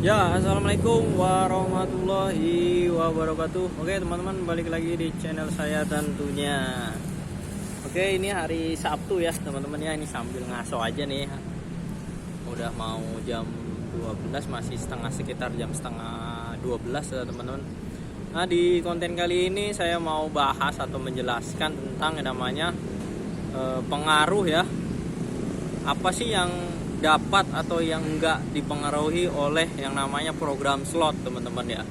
Ya, assalamualaikum warahmatullahi wabarakatuh. Oke teman-teman, balik lagi di channel saya tentunya. Oke, ini hari Sabtu ya teman-teman ya. Ini sambil ngaso aja nih. Udah mau jam 12, masih sekitar jam setengah 12 ya teman-teman. Nah, di konten kali ini saya mau bahas atau menjelaskan tentang yang namanya pengaruh ya. Apa sih yang dapat atau yang enggak dipengaruhi oleh yang namanya program slot teman-teman ya.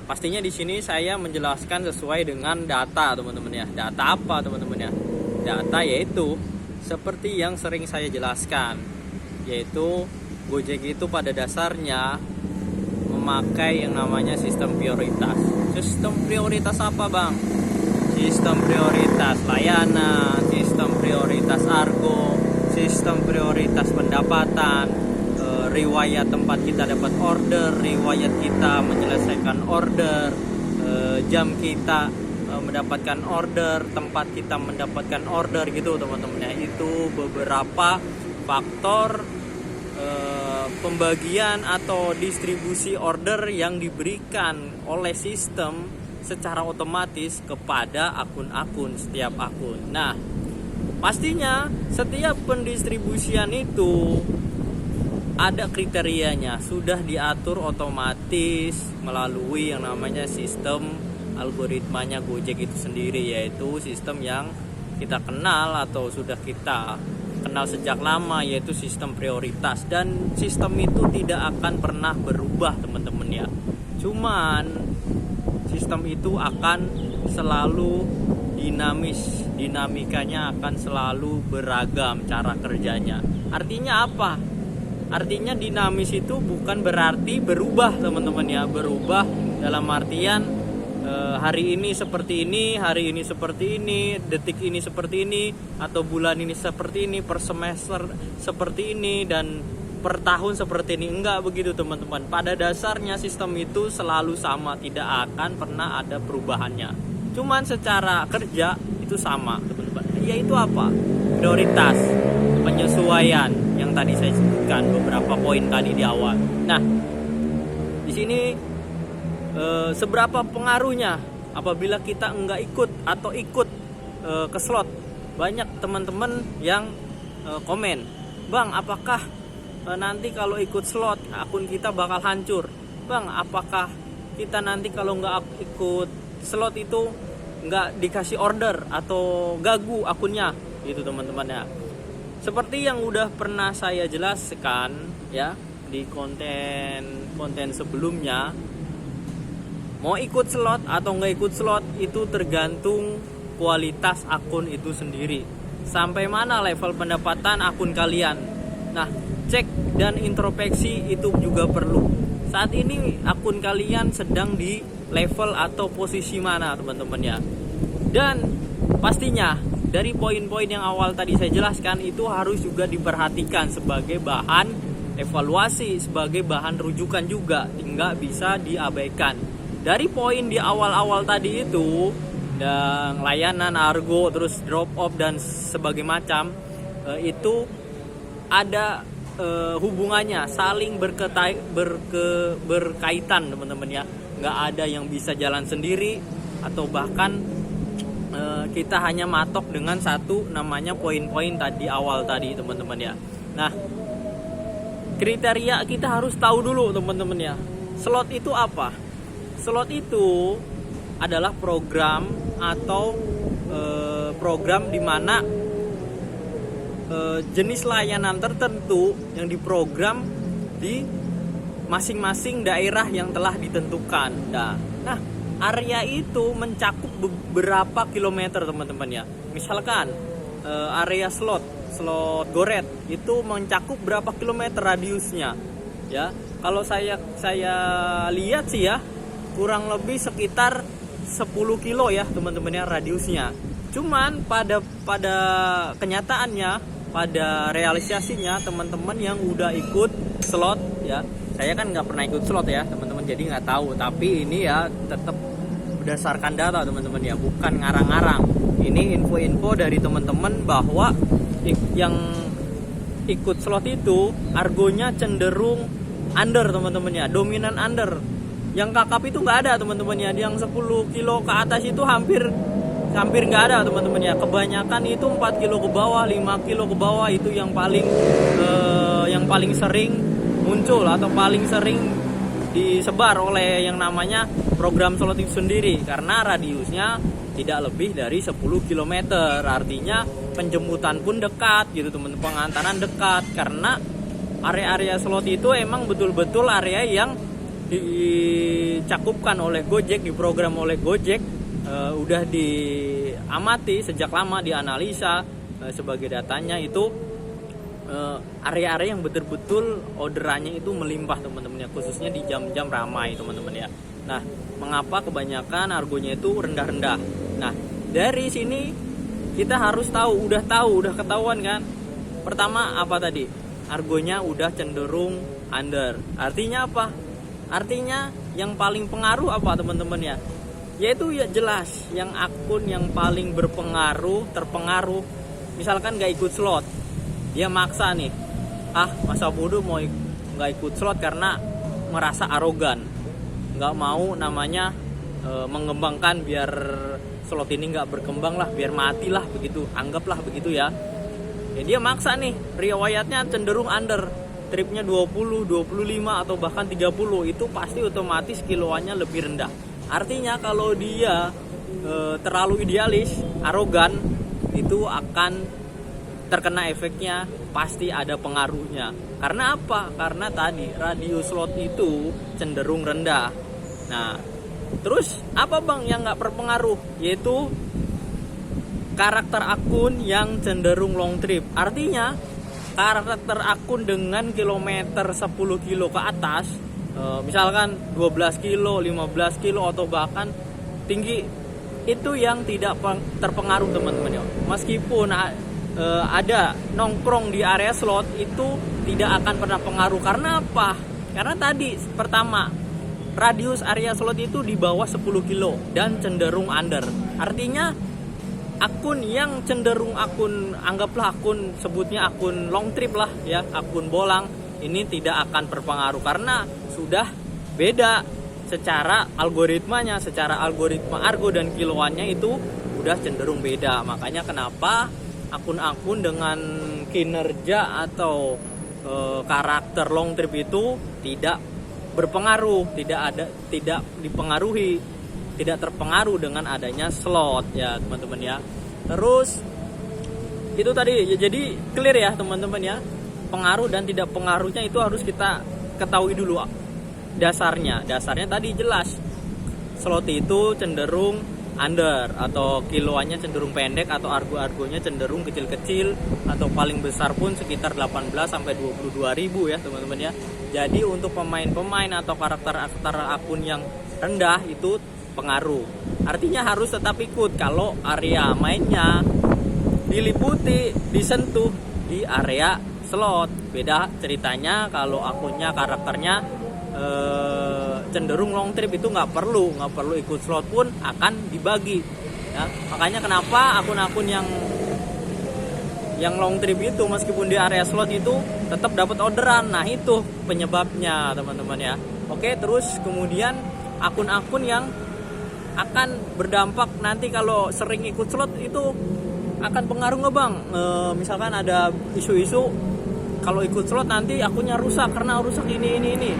Pastinya di sini saya menjelaskan sesuai dengan data teman-teman ya. Data apa teman-teman ya? Data yaitu seperti yang sering saya jelaskan, yaitu Gojek itu pada dasarnya memakai yang namanya sistem prioritas. Sistem prioritas apa bang? Sistem prioritas layanan, sistem prioritas argo, sistem prioritas pendapatan, riwayat tempat kita dapat order, riwayat kita menyelesaikan order, jam kita mendapatkan order, tempat kita mendapatkan order gitu teman-teman ya. Itu beberapa faktor pembagian atau distribusi order yang diberikan oleh sistem secara otomatis kepada akun-akun, setiap akun. Nah, pastinya setiap pendistribusian itu ada kriterianya, sudah diatur otomatis melalui yang namanya sistem algoritmanya Gojek itu sendiri, yaitu sistem yang kita kenal atau sudah kita kenal sejak lama, yaitu sistem prioritas. Dan sistem itu tidak akan pernah berubah teman-teman ya. Cuman sistem itu akan selalu dinamis, dinamikanya akan selalu beragam cara kerjanya. Artinya apa? Artinya dinamis itu bukan berarti berubah teman-teman ya. Berubah dalam artian hari ini seperti ini, hari ini seperti ini, detik ini seperti ini, atau bulan ini seperti ini, per semester seperti ini, dan per tahun seperti ini. Enggak begitu teman-teman. Pada dasarnya sistem itu selalu sama, tidak akan pernah ada perubahannya. Cuman secara kerja itu sama teman-teman. Yaitu apa? Prioritas, penyesuaian yang tadi saya sebutkan beberapa poin tadi di awal. Nah, di sini seberapa pengaruhnya apabila kita enggak ikut atau ikut ke slot? Banyak teman-teman yang komen, "Bang, apakah nanti kalau ikut slot akun kita bakal hancur? Bang, apakah kita nanti kalau nggak ikut slot itu nggak dikasih order atau gagu akunnya?" Gitu teman-teman ya. Seperti yang udah pernah saya jelaskan ya di konten sebelumnya, mau ikut slot atau nggak ikut slot itu tergantung kualitas akun itu sendiri. Sampai mana level pendapatan akun kalian. Nah, cek dan introspeksi itu juga perlu. Saat ini akun kalian sedang di level atau posisi mana teman-teman ya. Dan pastinya dari poin-poin yang awal tadi saya jelaskan itu harus juga diperhatikan sebagai bahan evaluasi, sebagai bahan rujukan juga, nggak bisa diabaikan. Dari poin di awal-awal tadi itu, dan layanan argo, terus drop off dan sebagainya macam, itu ada hubungannya, saling berkaitan teman-teman ya. Nggak ada yang bisa jalan sendiri, atau bahkan kita hanya matok dengan satu namanya poin-poin tadi awal tadi teman-teman ya. Nah, kriteria kita harus tahu dulu teman-teman ya. Slot itu apa? Slot itu adalah program atau program di mana jenis layanan tertentu yang diprogram di masing-masing daerah yang telah ditentukan. Nah, area itu mencakup beberapa kilometer teman-teman ya. Misalkan area slot Goret itu mencakup berapa kilometer radiusnya ya. Kalau saya lihat sih ya, kurang lebih sekitar 10 kilo ya teman-teman ya radiusnya. Cuman pada kenyataannya, pada realisasinya, teman-teman yang udah ikut slot ya, saya kan nggak pernah ikut slot ya teman-teman, jadi nggak tahu. Tapi ini ya tetap berdasarkan data teman-teman ya, bukan ngarang-ngarang. Ini info-info dari teman-teman bahwa yang ikut slot itu argonya cenderung under teman-teman ya, dominan under. Yang kakap itu nggak ada teman-teman ya, yang 10 kilo ke atas itu hampir nggak ada teman-teman ya. Kebanyakan itu 4 kilo ke bawah, 5 kilo ke bawah itu yang paling sering muncul atau paling sering disebar oleh yang namanya program slot itu sendiri, karena radiusnya tidak lebih dari 10 km. Artinya penjemputan pun dekat gitu teman-teman, pengantaran dekat, karena area-area slot itu emang betul-betul area yang dicakupkan oleh Gojek, diprogram oleh Gojek, udah diamati sejak lama, dianalisa sebagai datanya itu area-area yang betul-betul orderannya itu melimpah teman-teman ya, khususnya di jam-jam ramai teman-teman ya. Nah, mengapa kebanyakan argonya itu rendah-rendah? Nah, dari sini kita harus udah ketahuan kan. Pertama apa tadi? Argonya udah cenderung under. Artinya apa? Artinya yang paling pengaruh apa teman-teman ya? Yaitu ya jelas yang akun yang paling terpengaruh. Misalkan gak ikut slot, dia maksa nih, masa bodoh mau gak ikut slot karena merasa arogan, gak mau namanya mengembangkan biar slot ini gak berkembang lah, biar mati lah begitu, anggaplah begitu ya. Dia maksa nih, riwayatnya cenderung under, tripnya 20, 25 atau bahkan 30, itu pasti otomatis kiloannya lebih rendah. Artinya kalau dia terlalu idealis, arogan, itu akan terkena efeknya, pasti ada pengaruhnya. Karena apa? Karena tadi radius slot itu cenderung rendah. Nah, terus apa bang yang nggak berpengaruh? Yaitu karakter akun yang cenderung long trip. Artinya karakter akun dengan kilometer 10 kilo ke atas, misalkan 12 kilo, 15 kilo atau bahkan tinggi, itu yang tidak terpengaruh teman-teman ya. Meskipun ada nongkrong di area slot, itu tidak akan pernah pengaruh. Karena apa? Karena tadi pertama, radius area slot itu di bawah 10 kilo dan cenderung under. Artinya akun yang cenderung anggaplah akun, sebutnya akun long trip lah ya, akun bolang, ini tidak akan berpengaruh karena sudah beda secara algoritmanya, secara algoritma argo dan kiloannya itu udah cenderung beda. Makanya kenapa akun-akun dengan kinerja atau karakter long trip itu tidak berpengaruh, tidak terpengaruh dengan adanya slot ya teman-teman ya. Terus itu tadi ya, jadi clear ya teman-teman ya, pengaruh dan tidak pengaruhnya itu harus kita ketahui dulu. Dasarnya tadi jelas, slot itu cenderung under atau kiloannya cenderung pendek atau argonya cenderung kecil-kecil atau paling besar pun sekitar 18 sampai 22 ribu ya teman-teman ya. Jadi untuk pemain-pemain atau karakter akun yang rendah itu pengaruh. Artinya harus tetap ikut kalau area mainnya diliputi, disentuh di area slot. Beda ceritanya kalau akunnya karakternya cenderung long trip, itu nggak perlu ikut slot pun akan dibagi ya. Makanya kenapa akun-akun yang long trip itu meskipun di area slot itu tetap dapat orderan. Nah itu penyebabnya teman-teman ya. Oke, terus kemudian akun-akun yang akan berdampak nanti kalau sering ikut slot itu akan pengaruh nggak bang? Misalkan ada isu-isu kalau ikut slot nanti akunnya rusak karena rusak ini.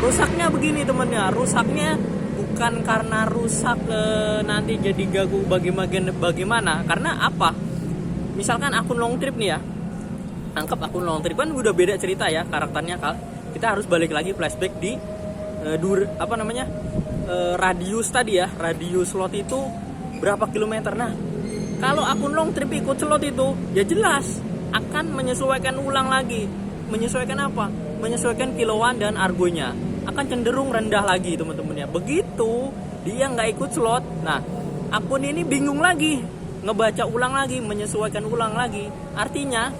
Rusaknya begini temennya, rusaknya bukan karena rusak nanti jadi gagu bagaimana. Karena apa? Misalkan akun long trip nih ya, anggap akun long trip kan udah beda cerita ya karakternya. Kita harus balik lagi flashback di radius tadi ya, radius slot itu berapa kilometer. Nah kalau akun long trip ikut slot itu ya jelas akan menyesuaikan ulang lagi. Menyesuaikan apa? Menyesuaikan kiloan dan argonya akan cenderung rendah lagi teman-teman ya. Begitu dia nggak ikut slot, nah akun ini bingung lagi, ngebaca ulang lagi, menyesuaikan ulang lagi. Artinya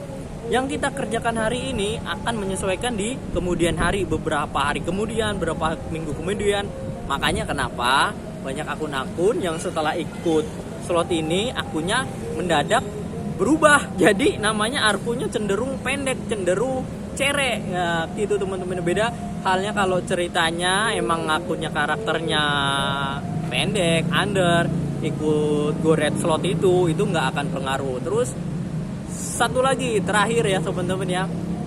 yang kita kerjakan hari ini akan menyesuaikan di kemudian hari, beberapa hari kemudian, beberapa minggu kemudian. Makanya kenapa banyak akun-akun yang setelah ikut slot ini akunnya mendadak berubah, jadi namanya argonya cenderung pendek, cenderung cerek ya, gitu teman-teman. Beda halnya kalau ceritanya emang akunnya karakternya pendek, under, ikut go red slot itu nggak akan pengaruh. Terus satu lagi terakhir ya teman-teman ya,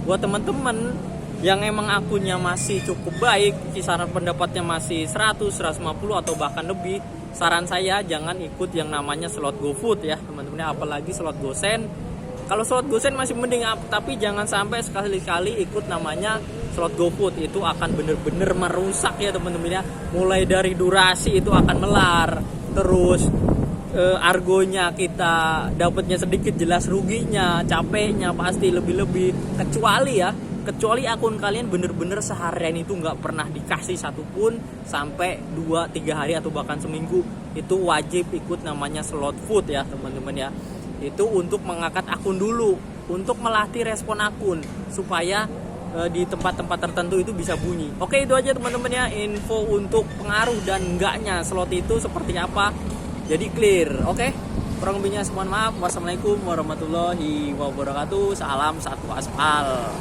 buat teman-teman yang emang akunnya masih cukup baik, kisaran pendapatnya masih 100, 150 atau bahkan lebih, saran saya jangan ikut yang namanya slot GoFood ya teman-teman, apalagi slot GoSend. Kalau slot GoSend masih mending, tapi jangan sampai sekali-kali ikut namanya slot GoFood. Itu akan bener-bener merusak ya teman-teman ya. Mulai dari durasi itu akan melar, terus argonya kita dapatnya sedikit, jelas ruginya, capeknya pasti lebih-lebih. Kecuali akun kalian bener-bener seharian itu nggak pernah dikasih satupun sampai 2-3 hari atau bahkan seminggu, itu wajib ikut namanya slot food ya teman-teman ya. Itu untuk mengangkat akun dulu, untuk melatih respon akun supaya di tempat-tempat tertentu itu bisa bunyi. Oke, itu aja teman-teman ya, info untuk pengaruh dan enggaknya slot itu seperti apa. Jadi clear. Oke, kurang lebihnya mohon maaf. Wassalamualaikum warahmatullahi wabarakatuh. Salam satu aspal.